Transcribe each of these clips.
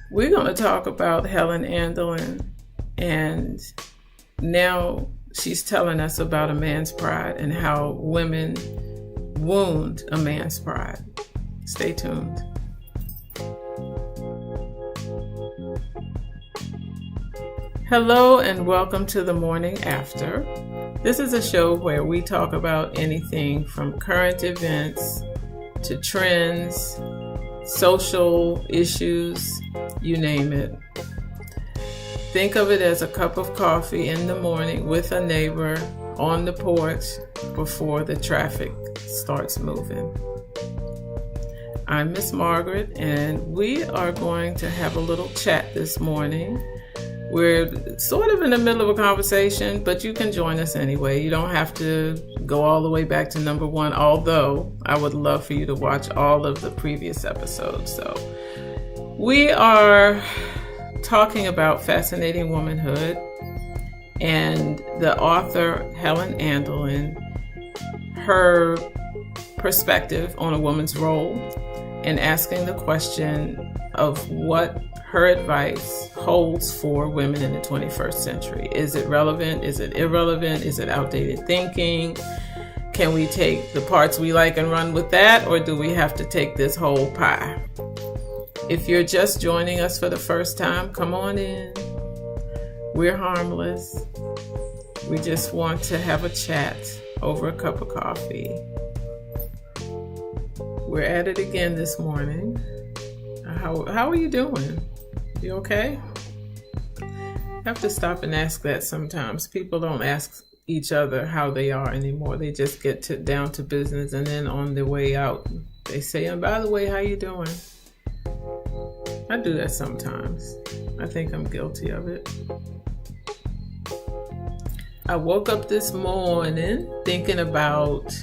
We're going to talk about Helen Andelin, and now she's telling us about a man's pride and how women wound a man's pride. Stay tuned. Hello and welcome to The Morning After. This is a show where we talk about anything from current events to trends, social issues, you name it. Think of it as a cup of coffee in the morning with a neighbor on the porch before the traffic starts moving. I'm Miss Margaret, and we are going to have a little chat this morning. We're sort of in the middle of a conversation, but you can join us anyway. You don't have to go all the way back to number one, although I would love for you to watch all of the previous episodes. So we are talking about Fascinating Womanhood, and the author, Helen Andelin, her perspective on a woman's role, and asking the question of what her advice holds for women in the 21st century. Is it relevant? Is it irrelevant? Is it outdated thinking? Can we take the parts we like and run with that, or do we have to take this whole pie? If you're just joining us for the first time, come on in. We're harmless. We just want to have a chat over a cup of coffee. We're at it again this morning. How are you doing? You okay? I have to stop and ask that sometimes. People don't ask each other how they are anymore. They just get down to business, and then on their way out, they say, and by the way, how you doing? I do that sometimes. I think I'm guilty of it. I woke up this morning thinking about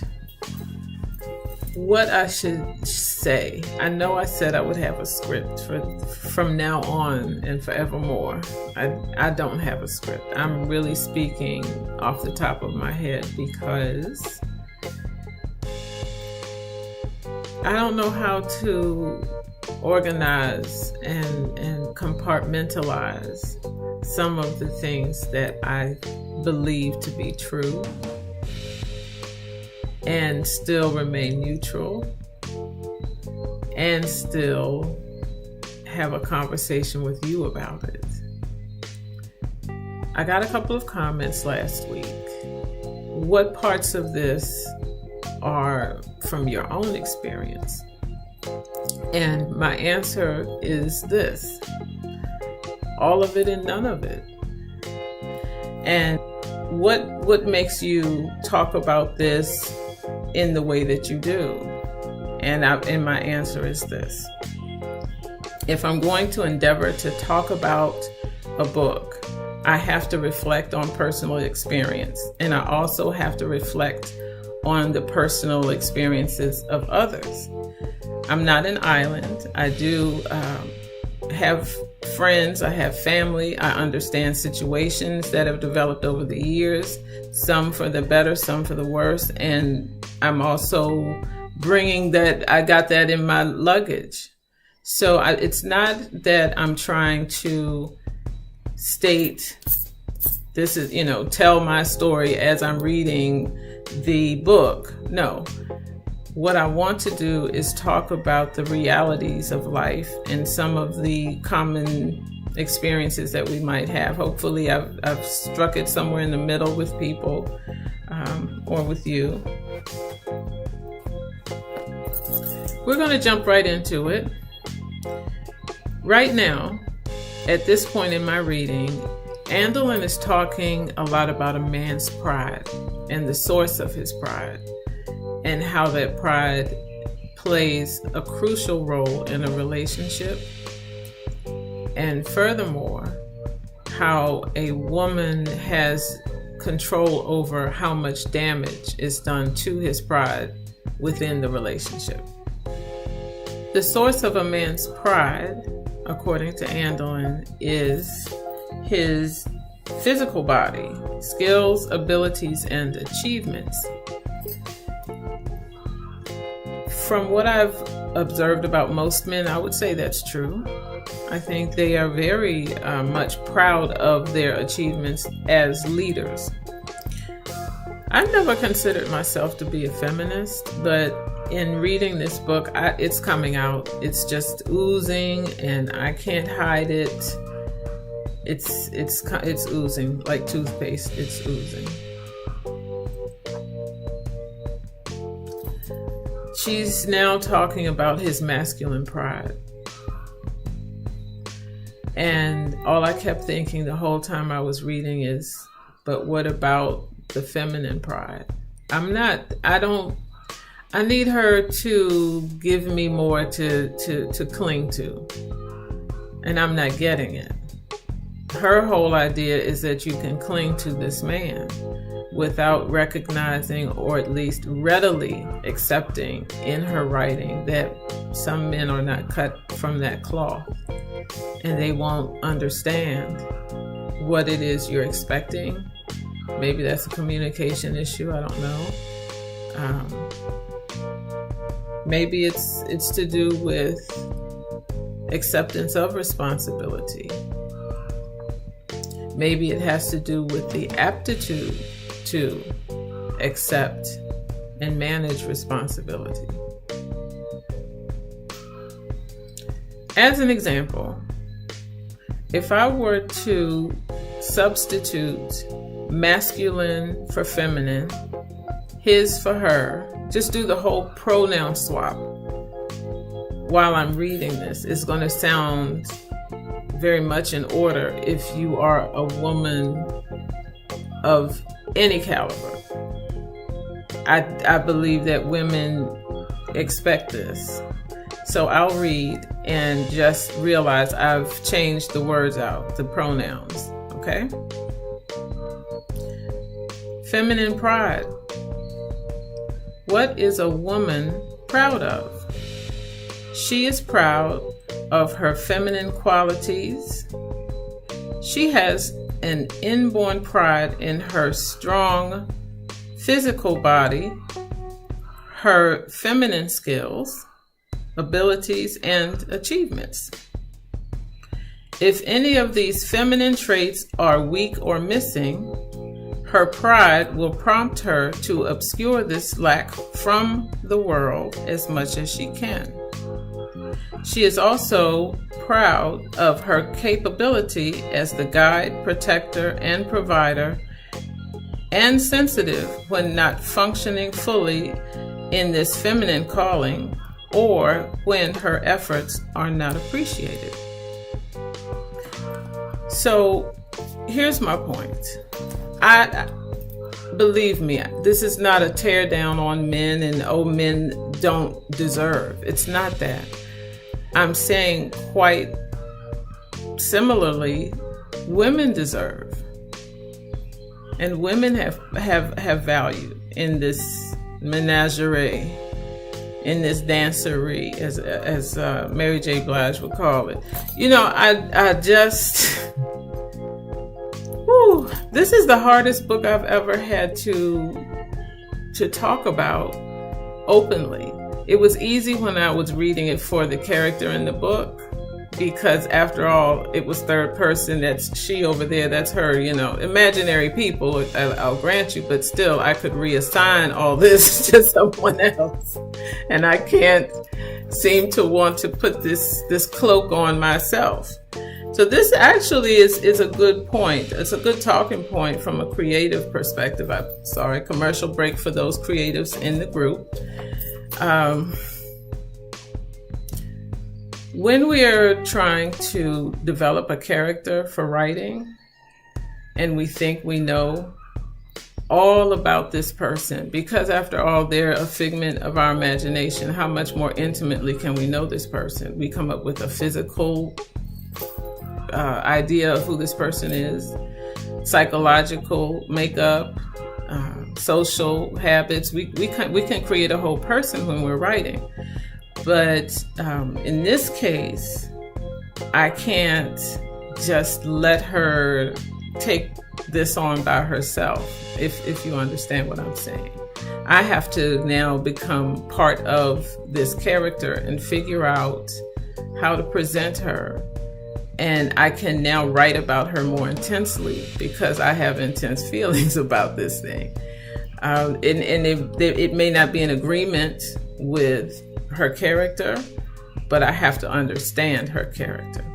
what I should say. I know I said I would have a script from now on and forevermore. I don't have a script. I'm really speaking off the top of my head because I don't know how to organize and compartmentalize some of the things that I believe to be true and still remain neutral and still have a conversation with you about it. I got a couple of comments last week. What parts of this are from your own experience? And my answer is this: all of it and none of it. And what makes you talk about this in the way that you do? And my answer is this: if I'm going to endeavor to talk about a book, I have to reflect on personal experience, and I also have to reflect on the personal experiences of others. I'm not an island. I do have friends, I have family, I understand situations that have developed over the years, some for the better, some for the worse, and I'm also bringing that, I got that in my luggage. So it's not that I'm trying to state, this is, tell my story as I'm reading the book. No. What I want to do is talk about the realities of life and some of the common experiences that we might have. Hopefully I've struck it somewhere in the middle with people or with you. We're going to jump right into it. Right now, at this point in my reading, Andelin is talking a lot about a man's pride and the source of his pride, and how that pride plays a crucial role in a relationship. And furthermore, how a woman has control over how much damage is done to his pride within the relationship. The source of a man's pride, according to Andelin, is his physical body, skills, abilities, and achievements. From what I've observed about most men, I would say that's true. I think they are very much proud of their achievements as leaders. I've never considered myself to be a feminist, but in reading this book, it's coming out. It's just oozing, and I can't hide it. It's oozing like toothpaste. It's oozing. She's now talking about his masculine pride. And all I kept thinking the whole time I was reading is, but what about the feminine pride? I need her to give me more to cling to. And I'm not getting it. Her whole idea is that you can cling to this man without recognizing, or at least readily accepting in her writing, that some men are not cut from that cloth and they won't understand what it is you're expecting. Maybe that's a communication issue, I don't know. Maybe it's to do with acceptance of responsibility. Maybe it has to do with the aptitude to accept and manage responsibility. As an example, if I were to substitute masculine for feminine, his for her, just do the whole pronoun swap while I'm reading this, it's going to sound very much in order if you are a woman of any caliber. I believe that women expect this. So I'll read and just realize I've changed the words out, the pronouns, okay? Feminine pride. What is a woman proud of? She is proud of her feminine qualities. She has an inborn pride in her strong physical body, her feminine skills, abilities, and achievements. If any of these feminine traits are weak or missing, her pride will prompt her to obscure this lack from the world as much as she can. She is also proud of her capability as the guide, protector, and provider, and sensitive when not functioning fully in this feminine calling, or when her efforts are not appreciated. So here's my point. I believe me, this is not a tear down on men and men don't deserve. It's not that. I'm saying quite similarly, women deserve. And women have value in this menagerie, in this dancery, as Mary J. Blige would call it. You know, I just, this is the hardest book I've ever had to talk about openly. It was easy when I was reading it for the character in the book, because after all, it was third person. That's she over there, that's her, imaginary people, I'll grant you, but still I could reassign all this to someone else. And I can't seem to want to put this cloak on myself. So this actually is a good point. It's a good talking point from a creative perspective. I'm sorry, commercial break for those creatives in the group. When we are trying to develop a character for writing, and we think we know all about this person, because after all, they're a figment of our imagination, how much more intimately can we know this person? We come up with a physical idea of who this person is, psychological makeup, social habits. We can create a whole person when we're writing. But in this case, I can't just let her take this on by herself, if you understand what I'm saying. I have to now become part of this character and figure out how to present her. And I can now write about her more intensely because I have intense feelings about this thing. And it may not be in agreement with her character, but I have to understand her character.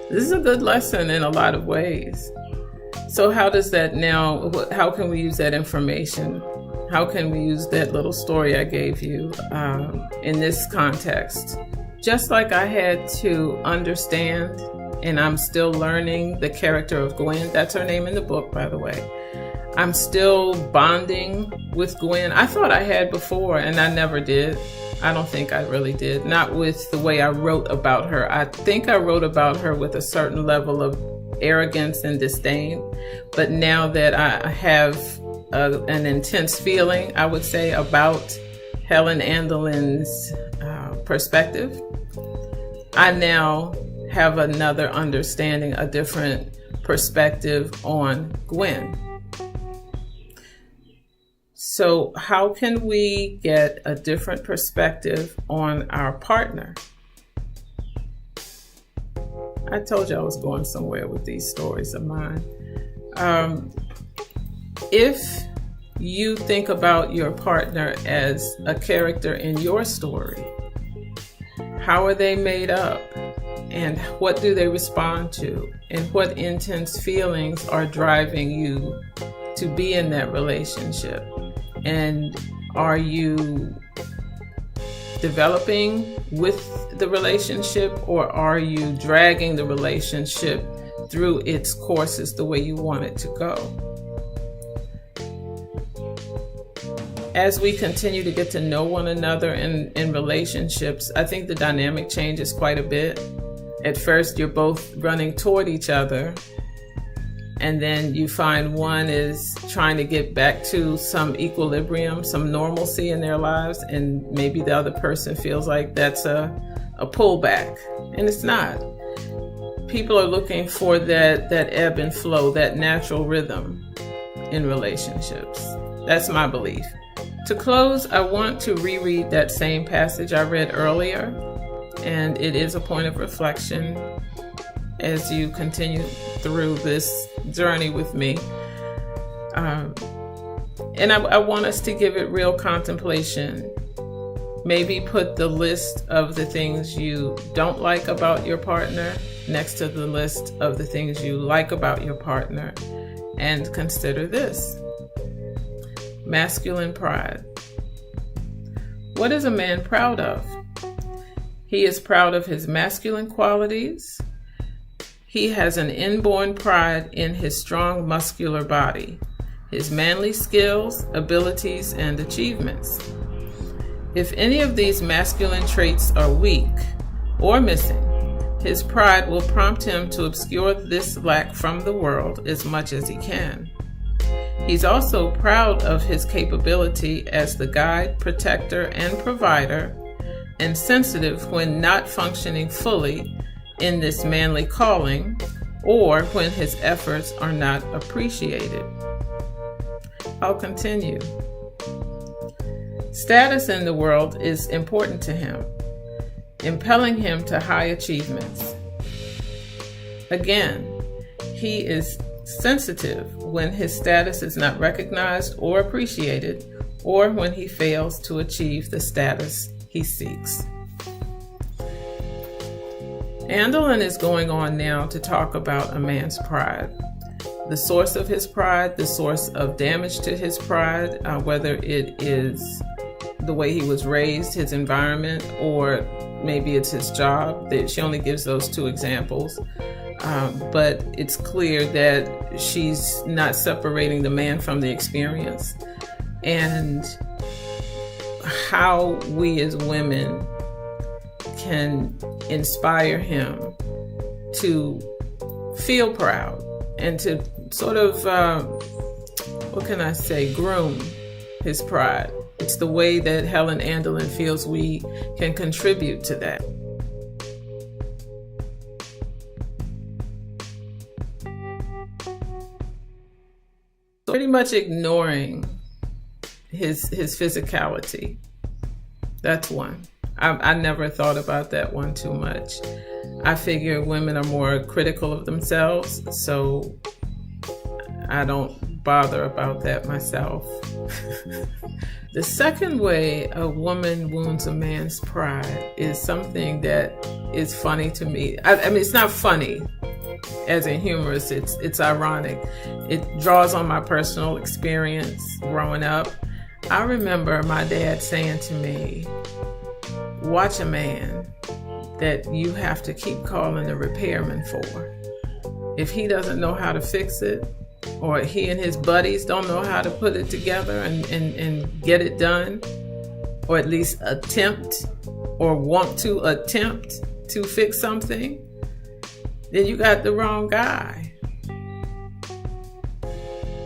This is a good lesson in a lot of ways. So how does that now, how can we use that information? How can we use that little story I gave you in this context? Just like I had to understand, and I'm still learning, the character of Gwen. That's her name in the book, by the way. I'm still bonding with Gwen. I thought I had before, and I never did. I don't think I really did. Not with the way I wrote about her. I think I wrote about her with a certain level of arrogance and disdain. But now that I have an intense feeling, I would say, about Helen Andelin's perspective, I now have another understanding, a different perspective on Gwen. So how can we get a different perspective on our partner? I told you I was going somewhere with these stories of mine. If you think about your partner as a character in your story, how are they made up? And what do they respond to? And what intense feelings are driving you to be in that relationship? And are you developing with the relationship, or are you dragging the relationship through its courses the way you want it to go? As we continue to get to know one another in relationships, I think the dynamic changes quite a bit. At first, you're both running toward each other, and then you find one is trying to get back to some equilibrium, some normalcy in their lives, and maybe the other person feels like that's a pullback, and it's not. People are looking for that ebb and flow, that natural rhythm in relationships. That's my belief. To close, I want to reread that same passage I read earlier, and it is a point of reflection as you continue through this journey with me. And I want us to give it real contemplation. Maybe put the list of the things you don't like about your partner next to the list of the things you like about your partner, and consider this. Masculine pride. What is a man proud of? He is proud of his masculine qualities. He has an inborn pride in his strong muscular body, his manly skills, abilities, and achievements. If any of these masculine traits are weak or missing, his pride will prompt him to obscure this lack from the world as much as he can. He's also proud of his capability as the guide, protector, and provider, and sensitive when not functioning fully in this manly calling, or when his efforts are not appreciated. I'll continue. Status in the world is important to him, impelling him to high achievements. Again, he is sensitive when his status is not recognized or appreciated, or when he fails to achieve the status he seeks. Andelin is going on now to talk about a man's pride, the source of his pride, the source of damage to his pride, whether it is the way he was raised, his environment, or maybe it's his job. She only gives those two examples. But it's clear that she's not separating the man from the experience, and how we as women can inspire him to feel proud and to sort of, groom his pride. It's the way that Helen Andelin feels we can contribute to that. much ignoring his physicality. That's one. I never thought about that one too much. I figure women are more critical of themselves, so I don't bother about that myself. The second way a woman wounds a man's pride is something that is funny to me. I mean, it's not funny as in humorous, it's ironic. It draws on my personal experience growing up. I remember my dad saying to me, watch a man that you have to keep calling the repairman for. If he doesn't know how to fix it, or he and his buddies don't know how to put it together and get it done, or at least attempt or want to attempt to fix something, then you got the wrong guy.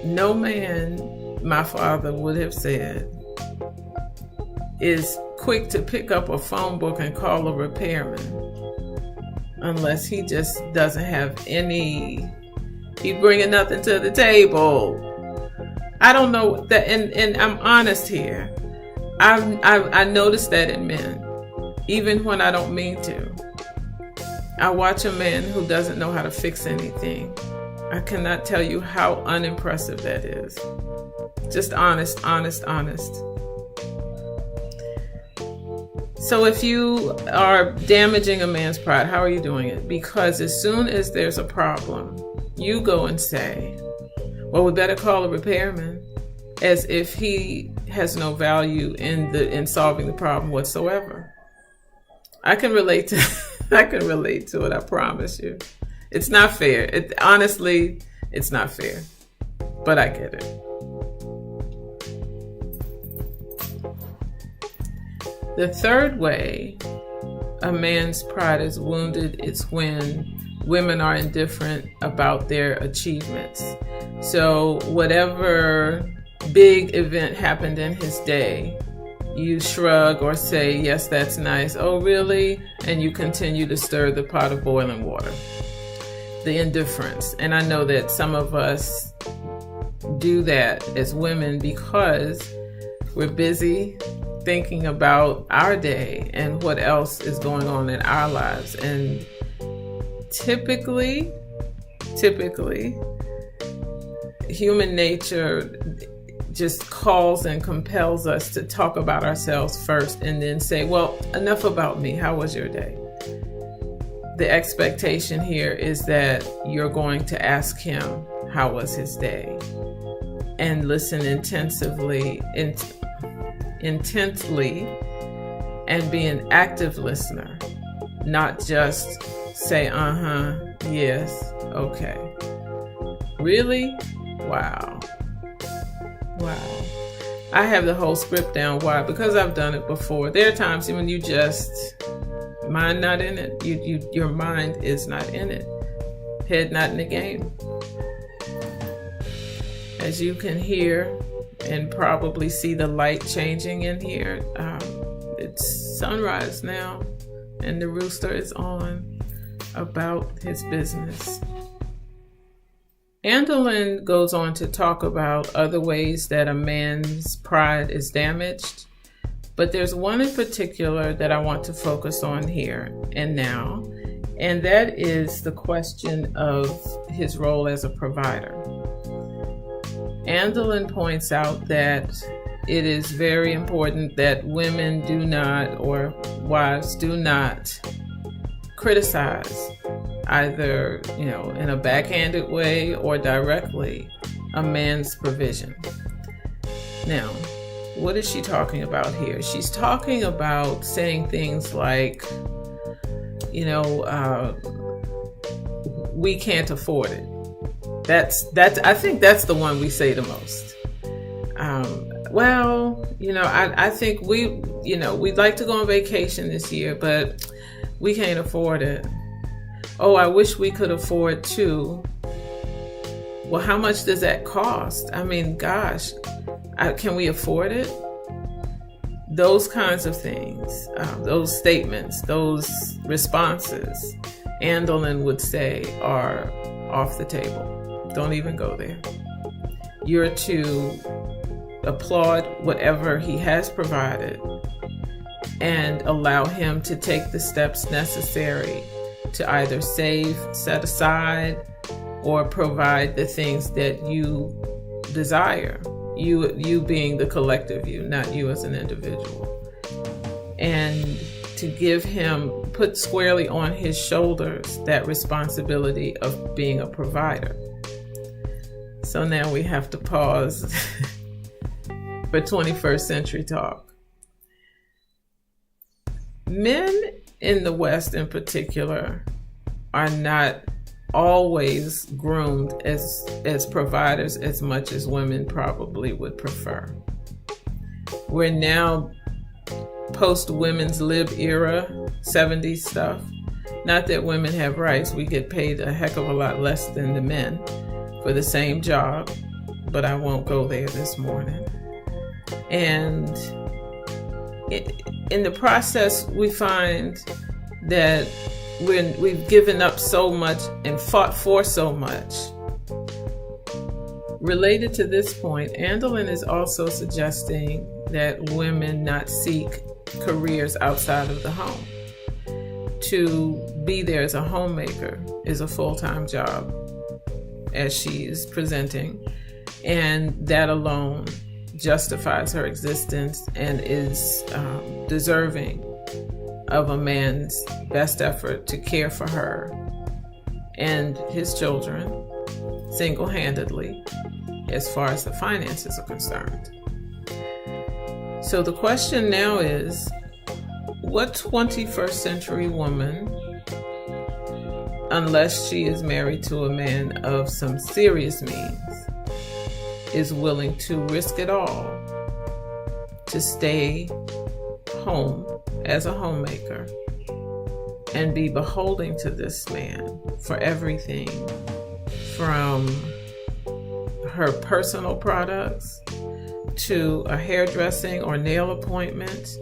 No man, my father would have said, is quick to pick up a phone book and call a repairman unless he just doesn't have any, he's bringing nothing to the table. I don't know that, and I'm honest here. I noticed that in men, even when I don't mean to. I watch a man who doesn't know how to fix anything. I cannot tell you how unimpressive that is. Just honest. So if you are damaging a man's pride, how are you doing it? Because as soon as there's a problem, you go and say, well, we better call a repairman, as if he has no value in solving the problem whatsoever. I can relate to it, I promise you. It's not fair. Honestly, it's not fair. But I get it. The third way a man's pride is wounded is when women are indifferent about their achievements. So whatever big event happened in his day, you shrug or say, yes, that's nice. Oh, really? And you continue to stir the pot of boiling water. The indifference. And I know that some of us do that as women because we're busy thinking about our day and what else is going on in our lives. And typically, human nature just calls and compels us to talk about ourselves first and then say, well, enough about me. How was your day? The expectation here is that you're going to ask him how was his day and listen intently and be an active listener, not just say, yes, okay. Really? Wow. I have the whole script down. Why? Because I've done it before. There are times when you just, mind not in it. Your mind is not in it. Head not in the game. As you can hear and probably see the light changing in here, it's sunrise now and the rooster is on about his business. Andelin goes on to talk about other ways that a man's pride is damaged, but there's one in particular that I want to focus on here and now, and that is the question of his role as a provider. Andelin points out that it is very important that women do not, or wives do not, criticize either, in a backhanded way or directly, a man's provision. Now, what is she talking about here? She's talking about saying things like, we can't afford it. I think that's the one we say the most. I think we'd like to go on vacation this year, but we can't afford it. Oh, I wish we could afford to. Well, how much does that cost? I mean, gosh, can we afford it? Those kinds of things, those statements, those responses, Andelin would say are off the table. Don't even go there. You're to applaud whatever he has provided and allow him to take the steps necessary to either save, set aside, or provide the things that you desire. You being the collective you, not you as an individual. And to give him, put squarely on his shoulders that responsibility of being a provider. So now we have to pause for 21st century talk. Men in the West in particular are not always groomed as providers as much as women probably would prefer. We're now post-women's lib era, 70s stuff. Not that women have rights. We get paid a heck of a lot less than the men for the same job, but I won't go there this morning. And in the process, we find that when we've given up so much and fought for so much. Related to this point, Andelin is also suggesting that women not seek careers outside of the home. To be there as a homemaker is a full-time job, as she is presenting, and that alone justifies her existence and is deserving of a man's best effort to care for her and his children single-handedly as far as the finances are concerned. So the question now is, what 21st century woman, unless she is married to a man of some serious means, is willing to risk it all to stay home as a homemaker and be beholden to this man for everything from her personal products to a hairdressing or nail appointment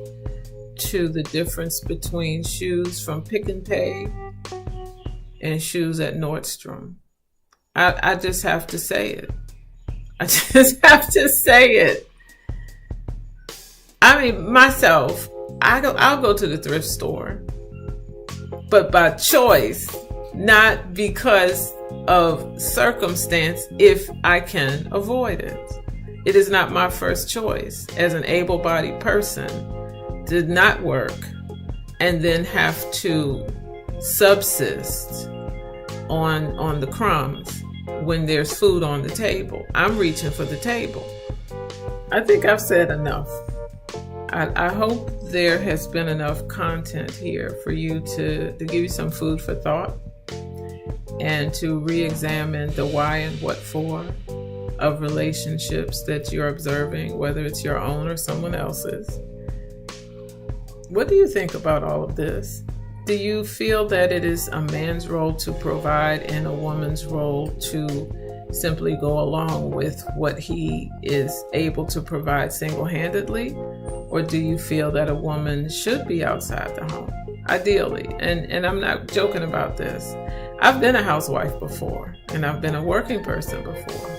to the difference between shoes from Pick and Pay and shoes at Nordstrom. I just have to say it. I just have to say it. I mean, myself, I'll go to the thrift store, but by choice, not because of circumstance, if I can avoid it. It is not my first choice as an able-bodied person to not work and then have to subsist on the crumbs when there's food on the table. I'm reaching for the table. I think I've said enough. I hope there has been enough content here for you to give you some food for thought and to re-examine the why and what for of relationships that you're observing, whether it's your own or someone else's. What do you think about all of this? Do you feel that it is a man's role to provide and a woman's role to simply go along with what he is able to provide single-handedly? Or do you feel that a woman should be outside the home, ideally? And I'm not joking about this. I've been a housewife before, and I've been a working person before.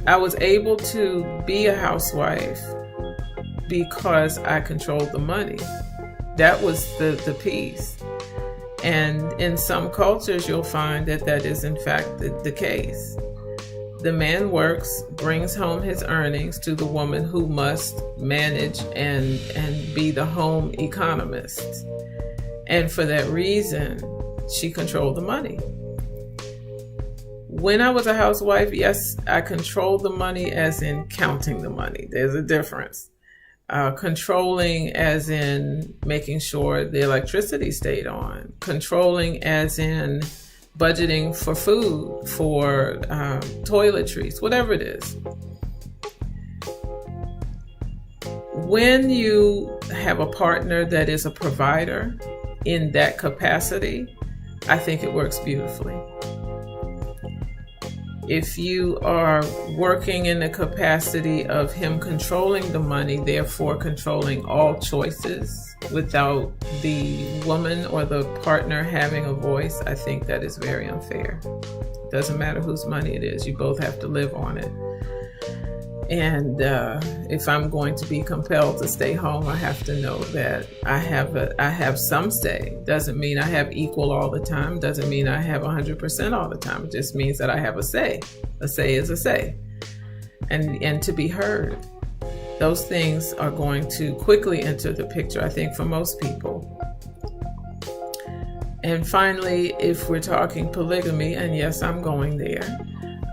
I was able to be a housewife because I controlled the money. That was the piece. And in some cultures, you'll find that is in fact the case. The man works, brings home his earnings to the woman who must manage and be the home economist. And for that reason, she controlled the money. When I was a housewife, yes, I controlled the money as in counting the money. There's a difference. Controlling as in making sure the electricity stayed on. Controlling as in budgeting for food, for toiletries, whatever it is. When you have a partner that is a provider in that capacity, I think it works beautifully. If you are working in the capacity of him controlling the money, therefore controlling all choices without the woman or the partner having a voice, I think that is very unfair. Doesn't matter whose money it is, you both have to live on it. And if I'm going to be compelled to stay home, I have to know that I have some say. Doesn't mean I have equal all the time. Doesn't mean I have 100% all the time. It just means that I have a say. A say is a say. And to be heard. Those things are going to quickly enter the picture, I think, for most people. And finally, if we're talking polygamy, and yes, I'm going there,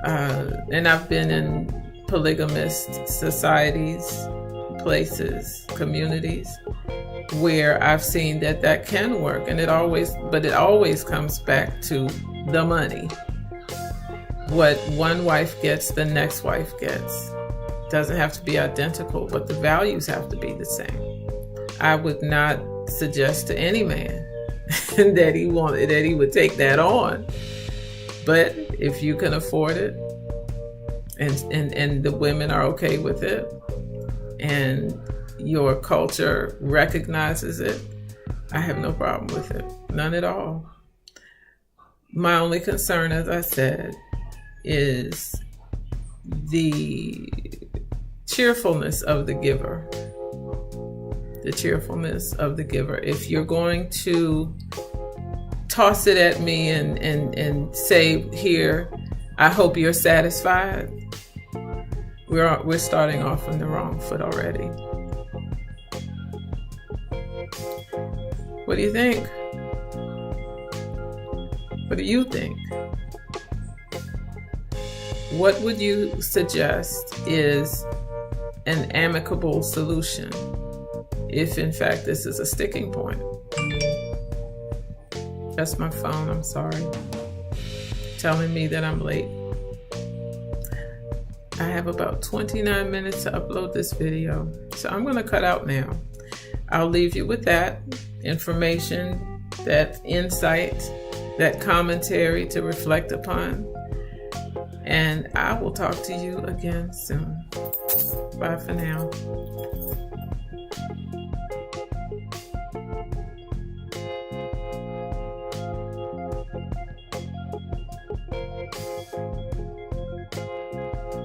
and I've been in polygamist societies, places, communities, where I've seen that can work, and it always comes back to the money. What one wife gets, the next wife gets. Doesn't have to be identical, but the values have to be the same. I would not suggest to any man that he would take that on. But if you can afford it, and the women are okay with it, and your culture recognizes it, I have no problem with it. None at all. My only concern, as I said, is the cheerfulness of the giver. The cheerfulness of the giver. If you're going to toss it at me and say, here, I hope you're satisfied, we're starting off on the wrong foot already. What do you think? What do you think? What would you suggest is an amicable solution if in fact this is a sticking point? That's my phone, I'm sorry, telling me that I'm late. I have about 29 minutes to upload this video, so I'm going to cut out now. I'll leave you with that information, that insight, that commentary to reflect upon, and I will talk to you again soon. Bye for now.